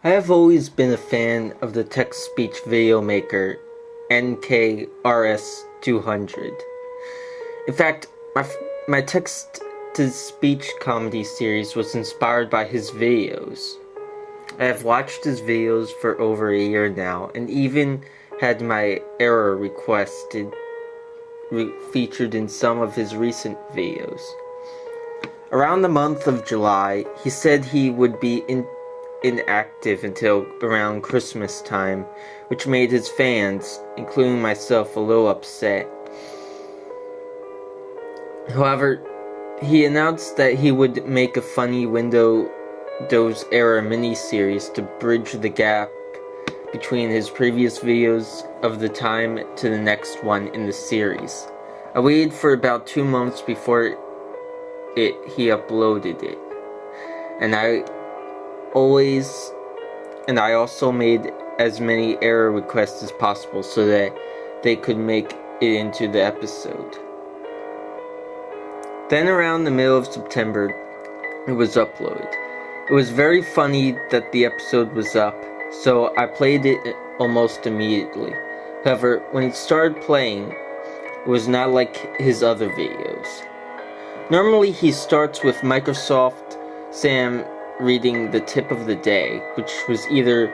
I have always been a fan of the text-speech video maker nkrs200. In fact, my text-to-speech comedy series was inspired by his videos. I have watched his videos for over a year now, and even had my error featured in some of his recent videos. Around the month of July, he said he would be inactive until around Christmas time, which made his fans, including myself, a little upset. However, he announced that he would make a funny Windows era mini-series to bridge the gap between his previous videos of the time to the next one in the series. I waited for about 2 months before he uploaded it, and I also made as many error requests as possible so that they could make it into the episode. Then around the middle of September, it was uploaded. It was very funny that the episode was up, so I played it almost immediately. However, when it started playing, it was not like his other videos. Normally he starts with Microsoft Sam reading the tip of the day, which was either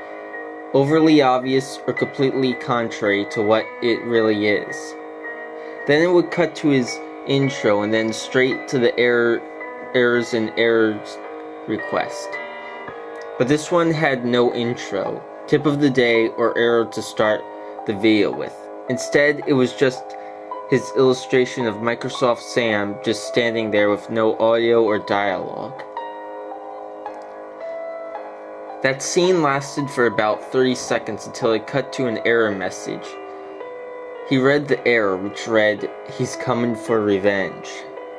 overly obvious or completely contrary to what it really is. Then it would cut to his intro and then straight to the errors request. But this one had no intro, tip of the day, or error to start the video with. Instead, it was just his illustration of Microsoft Sam just standing there with no audio or dialogue. That scene lasted for about 30 seconds until it cut to an error message. He read the error, which read, "He's coming for revenge."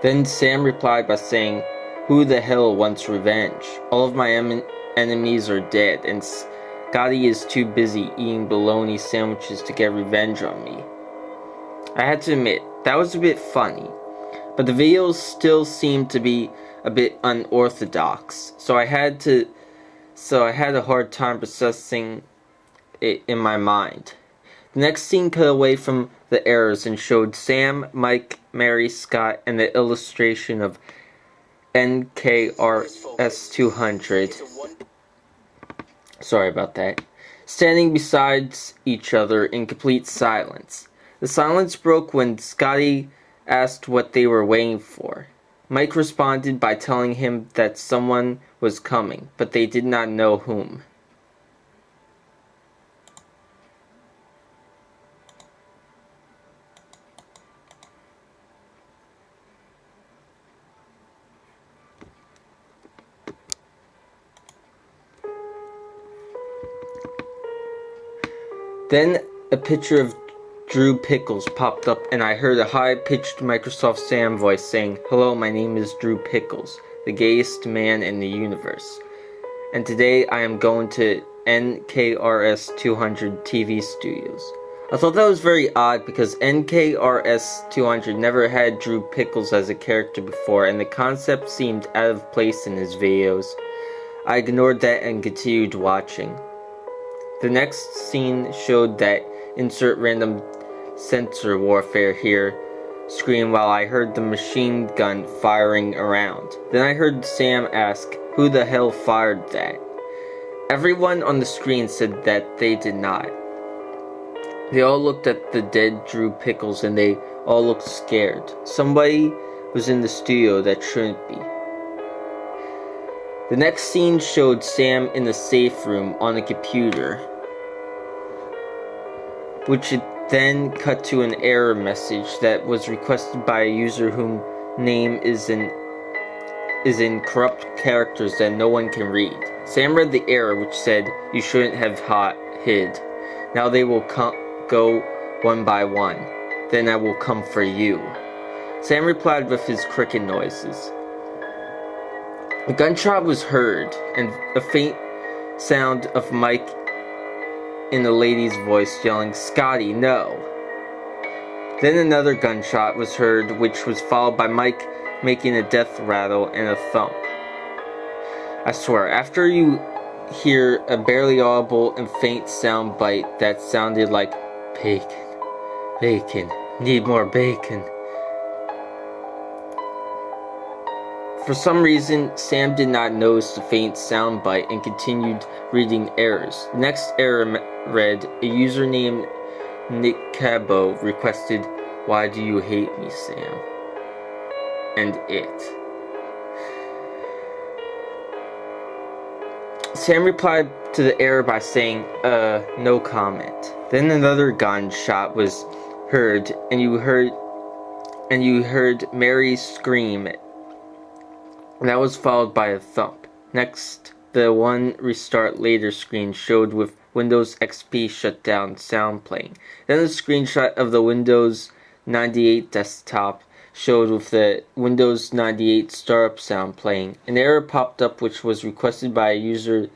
Then Sam replied by saying, "Who the hell wants revenge? All of my enemies are dead, and Scotty is too busy eating bologna sandwiches to get revenge on me." I had to admit, that was a bit funny, but the videos still seemed to be a bit unorthodox, so I had a hard time processing it in my mind. The next scene cut away from the errors and showed Sam, Mike, Mary, Scott, and the illustration of nkrs200. Sorry about that. Standing beside each other in complete silence. The silence broke when Scotty asked what they were waiting for. Mike responded by telling him that someone was coming, but they did not know whom. Then a picture of Drew Pickles popped up, and I heard a high-pitched Microsoft Sam voice saying, "Hello, my name is Drew Pickles, the gayest man in the universe. And today I am going to nkrs200 TV studios." I thought that was very odd because nkrs200 never had Drew Pickles as a character before, and the concept seemed out of place in his videos. I ignored that and continued watching. The next scene showed that insert random sensor warfare here scream while I heard the machine gun firing around. Then I heard Sam ask, "Who the hell fired that?" Everyone on the screen said that they did not. They all looked at the dead Drew Pickles and they all looked scared. Somebody was in the studio that shouldn't be. The next scene showed Sam in the safe room on a computer, which it then cut to an error message that was requested by a user whose name is in corrupt characters that no one can read. Sam read the error, which said, "You shouldn't have hid. Now they will go one by one. Then I will come for you." Sam replied with his cricket noises. A gunshot was heard, and a faint sound of Mike in a lady's voice yelling, "Scotty, no!" Then another gunshot was heard, which was followed by Mike making a death rattle and a thump. I swear, after you hear a barely audible and faint sound bite that sounded like bacon, bacon, need more bacon. For some reason, Sam did not notice the faint sound bite and continued reading errors. The next error read, a user named Nick Cabo requested, "Why do you hate me, Sam?" And it. Sam replied to the error by saying, no comment. Then another gunshot was heard, and you heard Mary scream. That was followed by a thump. Next, the one restart later screen showed with Windows XP shutdown sound playing. Then a screenshot of the Windows 98 desktop showed with the Windows 98 startup sound playing. An error popped up which was requested by a user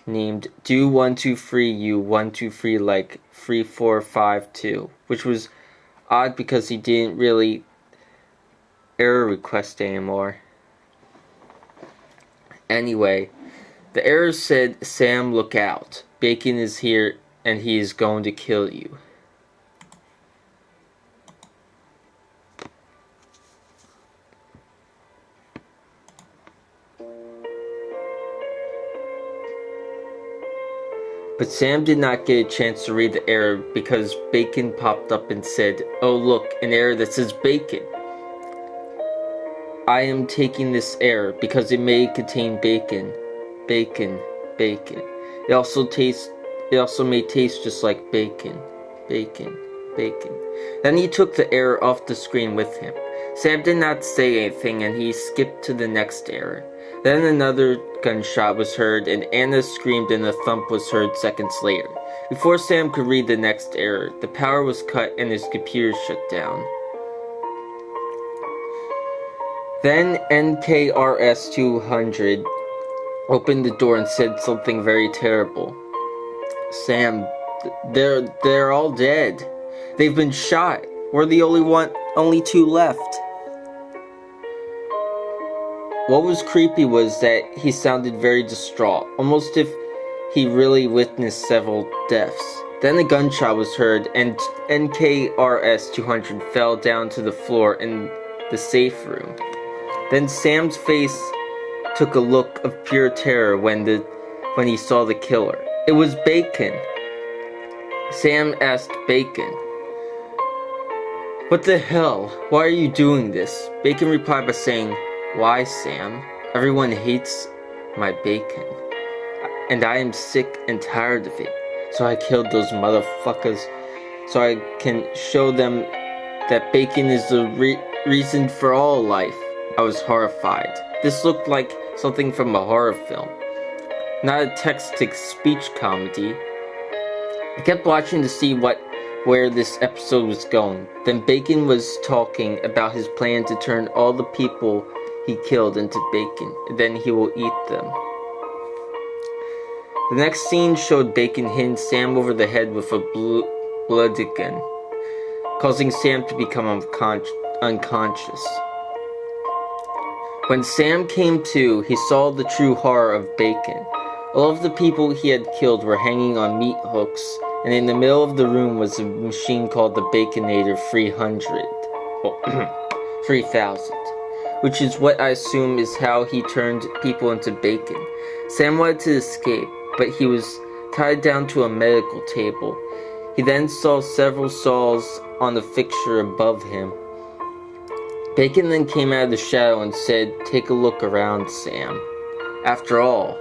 named do123u123 like 3452, which was odd because he didn't really error request anymore. Anyway, the error said, "Sam, look out. Bacon is here and he is going to kill you." But Sam did not get a chance to read the error because bacon popped up and said, "Oh look, an error that says bacon. I am taking this error because it may contain bacon. Bacon, bacon. It also may taste just like bacon. Bacon, bacon." Then he took the error off the screen with him. Sam did not say anything and he skipped to the next error. Then another gunshot was heard and Anna screamed and a thump was heard seconds later. Before Sam could read the next error, the power was cut and his computer shut down. Then nkrs200 opened the door and said something very terrible. "Sam, they're all dead. They've been shot. We're the only two left." What was creepy was that he sounded very distraught, almost if he really witnessed several deaths. Then a gunshot was heard and nkrs200 fell down to the floor in the safe room. Then Sam's face took a look of pure terror when he saw the killer. It was Bacon. Sam asked Bacon, "What the hell? Why are you doing this?" Bacon replied by saying, "Why, Sam? Everyone hates my bacon. And I am sick and tired of it. So I killed those motherfuckers so I can show them that bacon is the reason for all life." I was horrified. This looked like something from a horror film, not a text-to-speech comedy. I kept watching to see where this episode was going. Then Bacon was talking about his plan to turn all the people he killed into bacon, and then he will eat them. The next scene showed Bacon hitting Sam over the head with a bloody gun, causing Sam to become unconscious. When Sam came to, he saw the true horror of Bacon. All of the people he had killed were hanging on meat hooks, and in the middle of the room was a machine called the Baconator 3000, which is what I assume is how he turned people into bacon. Sam wanted to escape, but he was tied down to a medical table. He then saw several saws on the fixture above him. Bacon then came out of the shadow and said, "Take a look around, Sam. After all,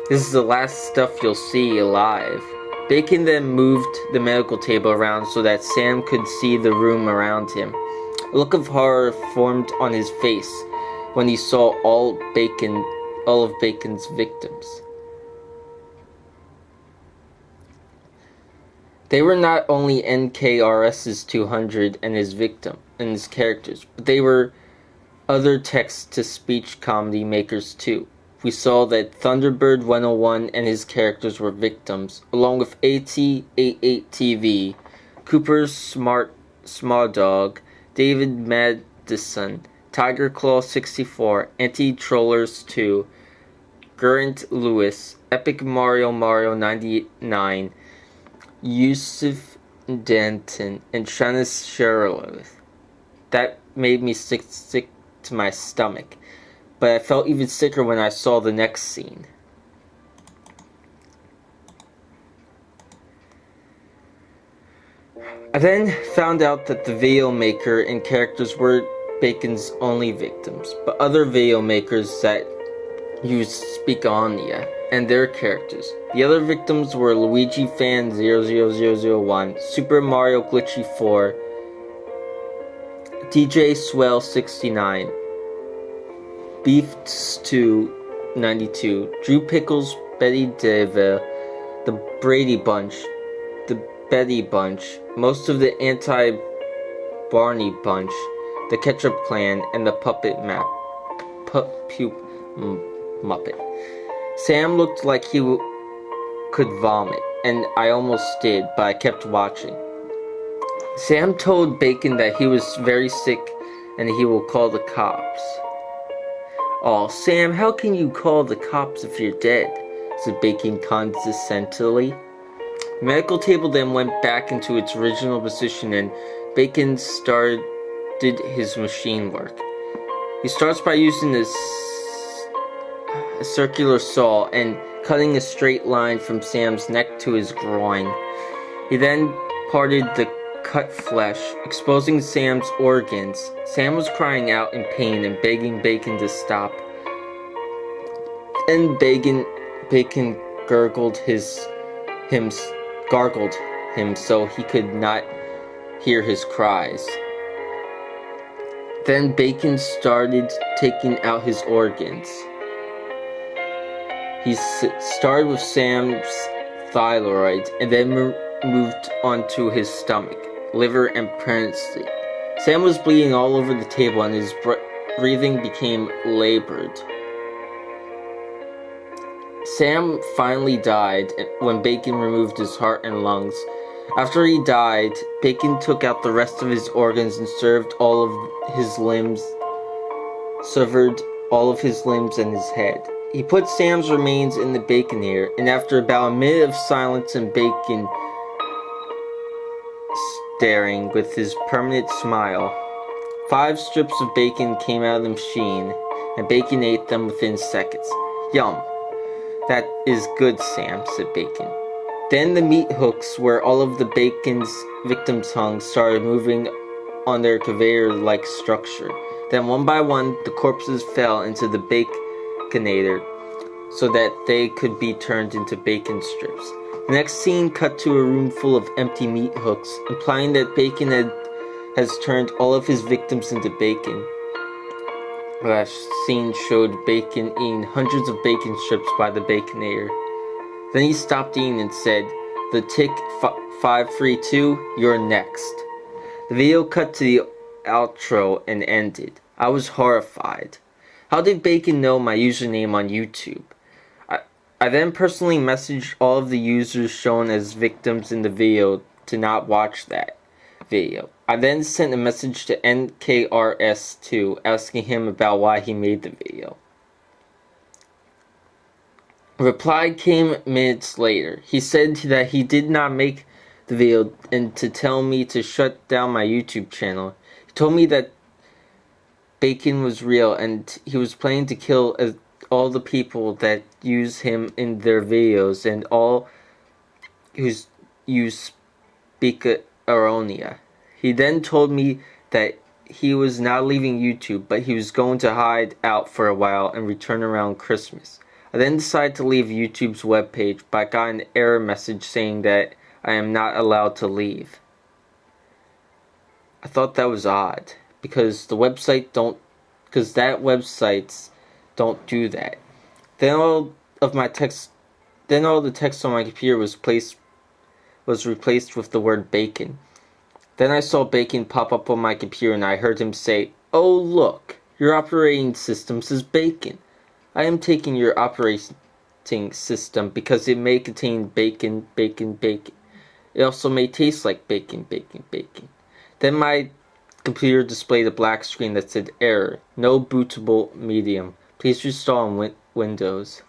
this is the last stuff you'll see alive." Bacon then moved the medical table around so that Sam could see the room around him. A look of horror formed on his face when he saw all of Bacon's victims. They were not only nkrs200 and his characters, but they were other text-to-speech comedy makers too. We saw that Thunderbird 101 and his characters were victims, along with AT88TV, Cooper Smaudog, David Madison, Tiger Claw 64, Anti-Trollers 2, Geraint Lewis, Epic Mario 99, Yusuf Danton, and Shanis Sherloth. That made me sick to my stomach, but I felt even sicker when I saw the next scene. I then found out that the video maker and characters were Bacon's only victims, but other video makers that used Speakonia and their characters. The other victims were Luigi Fan 00001, Super Mario Glitchy 4, DJ Swell 69, Beef Stew 92, Drew Pickles, Betty Deva, the Brady Bunch, the Betty Bunch, most of the anti-Barney Bunch, the Ketchup Clan, and the Puppet Muppet. Sam looked like he could vomit, and I almost did, but I kept watching. Sam told Bacon that he was very sick and he will call the cops. "Oh, Sam, how can you call the cops if you're dead?" said Bacon condescendingly. The medical table then went back into its original position and Bacon started his machine work. He starts by using a circular saw and cutting a straight line from Sam's neck to his groin. He then parted the cut flesh, exposing Sam's organs. Sam was crying out in pain and begging Bacon to stop. Then Bacon gargled him so he could not hear his cries. Then Bacon started taking out his organs. He started with Sam's thyroid and then moved onto his stomach, liver, and pancreas. Sam was bleeding all over the table and his breathing became labored. Sam finally died when Bacon removed his heart and lungs. After he died, Bacon took out the rest of his organs and severed all of his limbs and his head. He put Sam's remains in the Baconator, and after about a minute of silence and Bacon staring with his permanent smile, 5 strips of bacon came out of the machine, and Bacon ate them within seconds. "Yum. That is good, Sam," said Bacon. Then the meat hooks where all of the Bacon's victims hung started moving on their conveyor-like structure. Then one by one, the corpses fell into the Baconator so that they could be turned into bacon strips. The next scene cut to a room full of empty meat hooks, implying that Bacon has turned all of his victims into bacon. The last scene showed Bacon eating hundreds of bacon strips by the Baconator. Then he stopped eating and said, "The tick 532, you're next." The video cut to the outro and ended. I was horrified. How did Bacon know my username on YouTube? I then personally messaged all of the users shown as victims in the video to not watch that video. I then sent a message to nkrs200 asking him about why he made the video. A reply came minutes later. He said that he did not make the video and to tell me to shut down my YouTube channel. He told me that Bacon was real and he was planning to kill all the people that use him in their videos and all who use Speakonia. He then told me that he was not leaving YouTube, but he was going to hide out for a while and return around Christmas. I then decided to leave YouTube's webpage, but I got an error message saying that I am not allowed to leave. I thought that was odd, because that websites don't do that. Then all the text on my computer was replaced with the word bacon. Then I saw bacon pop up on my computer and I heard him say, "Oh look, your operating system says bacon. I am taking your operating system because it may contain bacon, bacon, bacon. It also may taste like bacon, bacon, bacon." Then my computer displayed a black screen that said, "Error, no bootable medium. Please restore on Windows."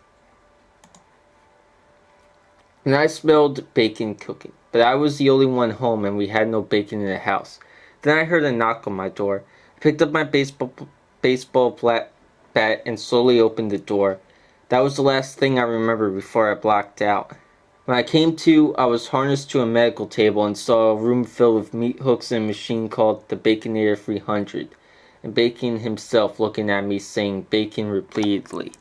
and I smelled bacon cooking. But I was the only one home and we had no bacon in the house. Then I heard a knock on my door. I picked up my baseball bat and slowly opened the door. That was the last thing I remember before I blacked out. When I came to, I was harnessed to a medical table and saw a room filled with meat hooks and a machine called the nkrs200, and Bacon himself looking at me saying bacon repeatedly.